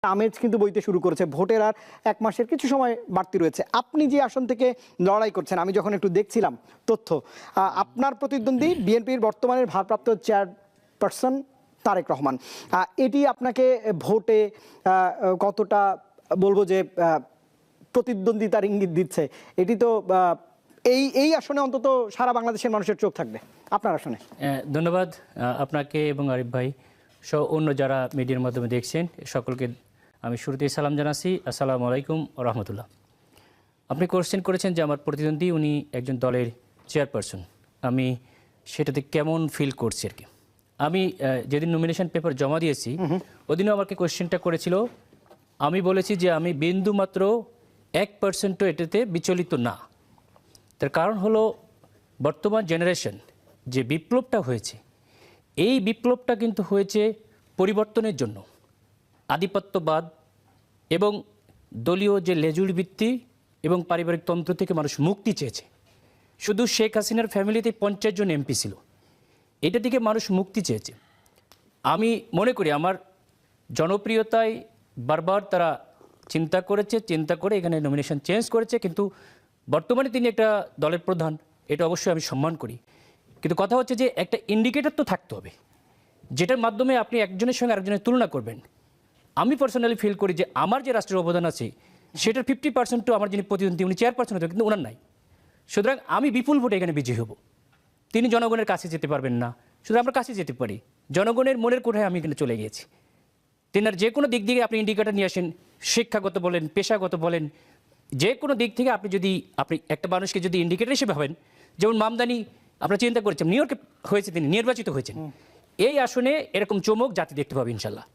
আমেজ কিন্তু বইতে শুরু করেছে। ভোটের আর 1 মাসের কিছু সময় বাড়তি রয়েছে। আপনি যে আসন থেকে লড়াই করছেন, আমি যখন একটু দেখছিলাম তথ্য, আপনার প্রতিদ্বন্দ্বী বিএনপির বর্তমানের ভারপ্রাপ্ত চেয়ারপারসন তারেক রহমান। এটি আপনাকে ভোটে কতটা বলবো যে প্রতিদ্বন্দ্বিতার ইঙ্গিত দিচ্ছে? এটি তো এই আসনে অন্তত সারা বাংলাদেশের মানুষের চোখ থাকবে আপনার আসনে। ধন্যবাদ আপনাকে এবং আরিফ ভাই সহ অন্য যারা মিডিয়ার মাধ্যমে দেখছেন সকলকে আমি শুরুতেই সালাম জানাচ্ছি। আসসালামু আলাইকুম রহমতুল্লাহ। আপনি কোশ্চেন করেছেন যে আমার প্রতিদ্বন্দ্বী উনি একজন দলের চেয়ারপারসন, আমি সেটাতে কেমন ফিল করছি আর কি। আমি যেদিন নমিনেশন পেপার জমা দিয়েছি ওদিনও আমাকে কোশ্চেনটা করেছিল, আমি বলেছি যে আমি বিন্দু মাত্র 1% এটাতে বিচলিত না। তার কারণ হলো বর্তমান জেনারেশন যে বিপ্লবটা হয়েছে, এই বিপ্লবটা কিন্তু হয়েছে পরিবর্তনের জন্য। আধিপত্যবাদ এবং দলীয় যে লেজুড় ভিত্তি এবং পারিবারিক তন্ত্র থেকে মানুষ মুক্তি চেয়েছে। শুধু শেখ হাসিনার ফ্যামিলিতে 50 জন এমপি ছিল, এটা থেকে মানুষ মুক্তি চেয়েছে। আমি মনে করি আমার জনপ্রিয়তায় বারবার তারা চিন্তা করে এখানে নমিনেশন চেঞ্জ করেছে, কিন্তু বর্তমানে তিনি একটা দলের প্রধান, এটা অবশ্যই আমি সম্মান করি। কিন্তু কথা হচ্ছে যে একটা ইন্ডিকেটর তো থাকতে হবে, যেটার মাধ্যমে আপনি একজনের সঙ্গে আরেকজনের তুলনা করবেন। আমি পার্সোনালি ফিল করি যে আমার যে রাষ্ট্রের অবদান আছে সেটার 50% আমার যিনি প্রতিদ্বন্দ্বী উনি চেয়ারপারসন হতে, কিন্তু ওনার নাই। সুতরাং আমি বিপুল ভোটে এখানে বিজয়ী হব। তিনি জনগণের কাছে যেতে পারবেন না, শুধু আমরা কাছে যেতে পারি। জনগণের মনের কোঠায় আমি এখানে চলে গিয়েছি। তেনার যে কোনো দিক থেকে আপনি ইন্ডিকেটর নিয়ে আসেন, শিক্ষাগত বলেন, পেশাগত বলেন, যে কোনো দিক থেকে আপনি একটা মানুষকে যদি ইন্ডিকেটর হিসেবে ভাবেন, যেমন মামদানি আপনারা চিন্তা করেছেন নিউ ইয়র্কে হয়েছে, তিনি নির্বাচিত হয়েছেন। এই আসনে এরকম চমক জাতি দেখতে পাবে ইনশাল্লাহ।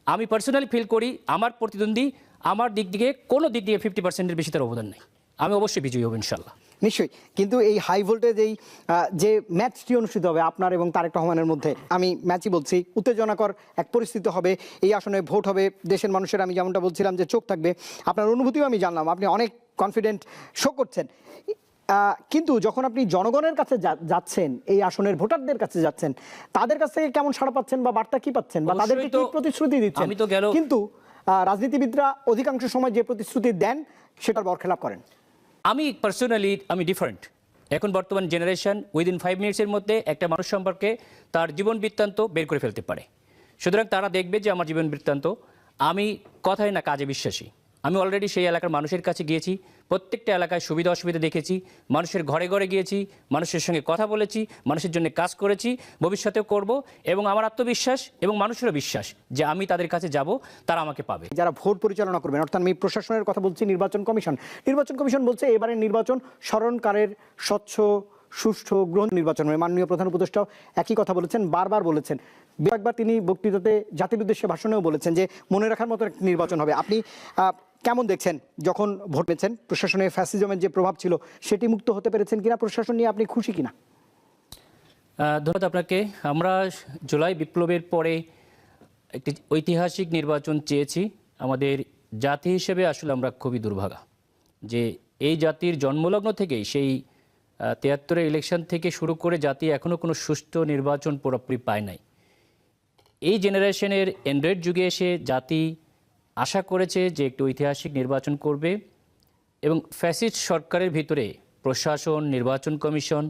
আমি পার্সোনালি ফিল করি আমার প্রতিদ্বন্দ্বী আমার দিক থেকে কোনো দিক দিয়ে 50%-এর বেশি তার অবদান নেই। আমি অবশ্যই বিজয়ী হব ইনশাল্লাহ। নিশ্চয়ই, কিন্তু এই হাই ভোল্টেজ যে ম্যাচটি অনুষ্ঠিত হবে আপনার এবং তারেক রহমানের মধ্যে, আমি ম্যাচই বলছি, উত্তেজনাকর এক পরিস্থিতি হবে। এই আসনে ভোট হবে, দেশের মানুষের, আমি যেমনটা বলছিলাম যে চোখ থাকবে। আপনার অনুভূতিও আমি জানলাম, আপনি অনেক কনফিডেন্ট শো করছেন। কিন্তু যখন আপনি জনগণের কাছে যাচ্ছেন, এই আসনের ভোটারদের কাছে যাচ্ছেন, তাদের কাছ থেকে কেমন সাড়া পাচ্ছেন বা বার্তা কি পাচ্ছেন বা তাদেরকে কি প্রতিশ্রুতি দিচ্ছেন? কিন্তু রাজনীতিবিদরা অধিকাংশ সময় যে প্রতিশ্রুতি দেন সেটার বরখেলাপ করেন। আমি পার্সোনালি ডিফারেন্ট। এখন বর্তমান জেনারেশন উইদিন 5 মিনিটসের মধ্যে একটা মানুষ সম্পর্কে তার জীবন বৃত্তান্ত বের করে ফেলতে পারে। সুতরাং তারা দেখবে যে আমার জীবন বৃত্তান্ত, আমি কথায় না কাজে বিশ্বাসী। আমি অলরেডি সেই এলাকার মানুষের কাছে গিয়েছি, প্রত্যেকটা এলাকায় সুবিধা অসুবিধা দেখেছি, মানুষের ঘরে ঘরে গিয়েছি, মানুষের সঙ্গে কথা বলেছি, মানুষের জন্য কাজ করেছি, ভবিষ্যতেও করব। এবং আমার আত্মবিশ্বাস এবং মানুষেরও বিশ্বাস যে আমি তাদের কাছে যাব, তারা আমাকে পাবে। যারা ভোট পরিচালনা করবেন, অর্থাৎ আমি প্রশাসনের কথা বলছি, নির্বাচন কমিশন বলছে এবারের নির্বাচন স্মরণকালের স্বচ্ছ সুষ্ঠু গ্রহণ নির্বাচন হবে। মাননীয় প্রধান উপদেষ্টাও একই কথা বলেছেন, বারবার বলেছেন। একবার তিনি বক্তৃতাতে জাতির উদ্দেশ্যে ভাষণেও বলেছেন যে মনে রাখার মতো একটা নির্বাচন হবে। আপনি কেমন দেখছেন যখন ভোট পেয়েছেন? প্রশাসনের ফ্যাসিজমের যে প্রভাব ছিল সেটি মুক্ত হতে পেরেছেন কিনা? প্রশাসন নিয়ে আপনি খুশি কিনা? ধন্যবাদ আপনাকে। আমরা জুলাই বিপ্লবের পরে একটি ঐতিহাসিক নির্বাচন চেয়েছি। আমাদের জাতি হিসেবে আসলে আমরা খুবই দুর্ভাগা যে এই জাতির জন্মলগ্ন থেকেই সেই 73-এর ইলেকশন থেকে শুরু করে জাতি এখনও কোনো সুষ্ঠু নির্বাচন পুরোপুরি পায় নাই। এই জেনারেশনের অ্যান্ড্রয়েড যুগে এসে জাতি আশা করেছে যে একটি ঐতিহাসিক নির্বাচন করবে এবং ফ্যাসিস্ট সরকারের ভিতরে প্রশাসন, নির্বাচন কমিশন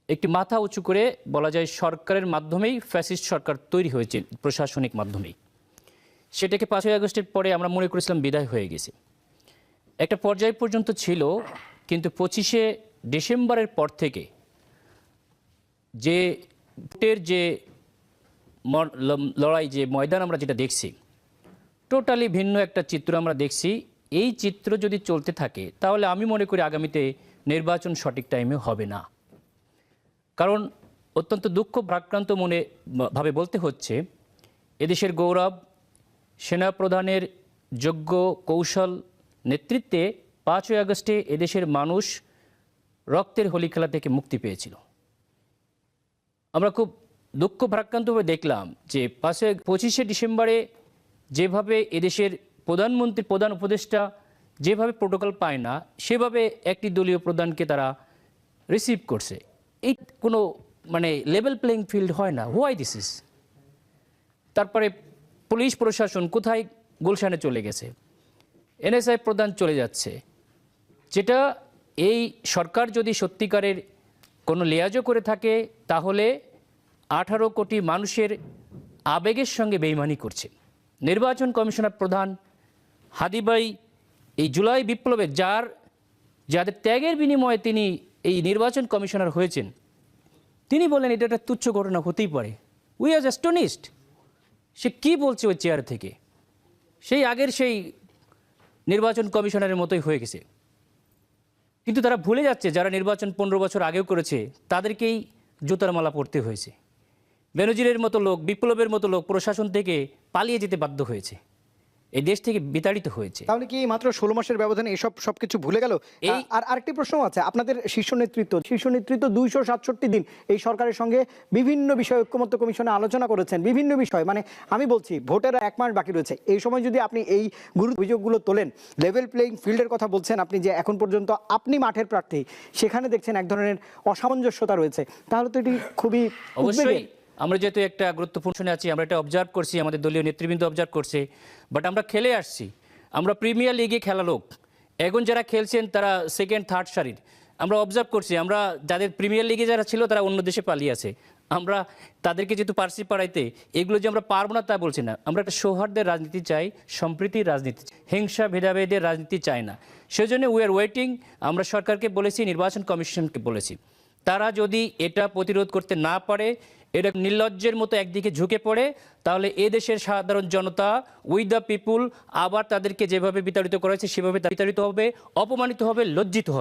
একটি মাথা উঁচু করে বলা যায় সরকারের মাধ্যমেই ফ্যাসিস্ট সরকার তৈরি হয়েছে, প্রশাসনিক মাধ্যমেই। সেটাকে 5ই আগস্টের পরে আমরা মনে করেছিলাম বিদায় হয়ে গেছে, একটা পর্যায় পর্যন্ত ছিল। কিন্তু 25শে ডিসেম্বরের পর থেকে যে ভোটের যে লড়াই, যে ময়দান আমরা যেটা দেখছি, টোটালি ভিন্ন একটা চিত্র আমরা দেখছি। এই চিত্র যদি চলতে থাকে তাহলে আমি মনে করি আগামীতে নির্বাচন সঠিক টাইমে হবে না। কারণ অত্যন্ত দুঃখ ভারাক্রান্ত ভাবে বলতে হচ্ছে, এদেশের গৌরব সেনাপ্রধানের যোগ্য কৌশল নেতৃত্বে 5ই আগস্টে এদেশের মানুষ রক্তের হোলি খেলা থেকে মুক্তি পেয়েছিল। আমরা খুব দুঃখ ভারাক্রান্তভাবে দেখলাম যে 25শে ডিসেম্বরে যেভাবে এদেশের প্রধানমন্ত্রী, প্রধান উপদেষ্টা যেভাবে প্রোটোকল পায় না, সেভাবে একটি দলীয় প্রধানকে তারা রিসিভ করছে। এই কোনো লেভেল প্লেইং ফিল্ড হয় না। Why this is? তারপরে পুলিশ প্রশাসন কোথায় গুলশানে চলে গেছে, এনএসআই প্রধান চলে যাচ্ছে, যেটা এই সরকার যদি সত্যিকারের কোনো লিয়াজও করে থাকে তাহলে 18 কোটি মানুষের আবেগের সঙ্গে বেইমানি করছে। নির্বাচন কমিশনার প্রধান হাদি ভাই এই জুলাই বিপ্লবে যাদের ত্যাগের বিনিময়ে তিনি এই নির্বাচন কমিশনার হয়েছেন, তিনি বলেন এটা একটা তুচ্ছ ঘটনা হতেই পারে। We are astonished. সে কি বলছে ওই চেয়ার থেকে? সেই আগের সেই নির্বাচন কমিশনারের মতোই হয়ে গেছে। কিন্তু তারা ভুলে যাচ্ছে যারা নির্বাচন 15 বছর আগেও করেছে তাদেরকেই জুতার মালা পরতে হয়েছে। বেনজিরের মতো লোক, বিপ্লবের মতো লোক প্রশাসন থেকে পালিয়ে যেতে বাধ্য হয়েছে, এই দেশ থেকে বিতাড়িত হয়েছে। তাহলে কি মাত্র 16 মাসের ব্যবধানে এসব সবকিছু ভুলে গেল? আর আরেকটি প্রশ্ন আছে, আপনাদের শীর্ষ নেতৃত্ব 267 দিন এই সরকারের সঙ্গে বিভিন্ন বিষয়ে ঐক্যমত্য কমিশনে আলোচনা করেছেন, বিভিন্ন বিষয়, মানে আমি বলছি ভোটের 1 মাস বাকি রয়েছে, এই সময় যদি আপনি এই গুরুত্ব অভিযোগগুলো তোলেন, লেভেল প্লেইং ফিল্ডের কথা বলছেন আপনি, যে এখন পর্যন্ত আপনি মাঠের প্রার্থী, সেখানে দেখছেন এক ধরনের অসামঞ্জস্যতা রয়েছে, তাহলে তো এটি খুবই অবশ্যই। আমরা যেহেতু একটা গুরুত্বপূর্ণ সময়ে আছি, আমরা এটা অবজার্ভ করছি, আমাদের দলীয় নেতৃবৃন্দ অবজার্ভ করছে, বাট আমরা খেলে আসছি, আমরা প্রিমিয়ার লিগে খেলা লোক, এখন যারা খেলছেন তারা সেকেন্ড থার্ড সারির, আমরা অবজার্ভ করছি, আমরা যাদের প্রিমিয়ার লিগে যারা ছিল তারা অন্য দেশে পালিয়ে আছে, আমরা তাদেরকে যেহেতু পারছি পাড়াইতে, এগুলো যে আমরা পারবো না তা বলছি না, আমরা একটা সৌহার্দ্যের রাজনীতি চাই, সম্প্রীতির রাজনীতি, হিংসা ভেদাভেদের রাজনীতি চাই না। সেজন্য উই আর ওয়েটিং। আমরা সরকারকে বলেছি, নির্বাচন কমিশনকে বলেছি, তারা যদি এটা প্রতিরোধ করতে না পারে, এটা নির্লজ্জের মতো একদিকে ঝুঁকে পড়ে, তাহলে এ দেশের সাধারণ জনতা, উই দ্য পিপুল, আবার তাদেরকে যেভাবে বিতাড়িত করা হয়েছে সেভাবে বিতাড়িত হবে, অপমানিত হবে, লজ্জিত হবে।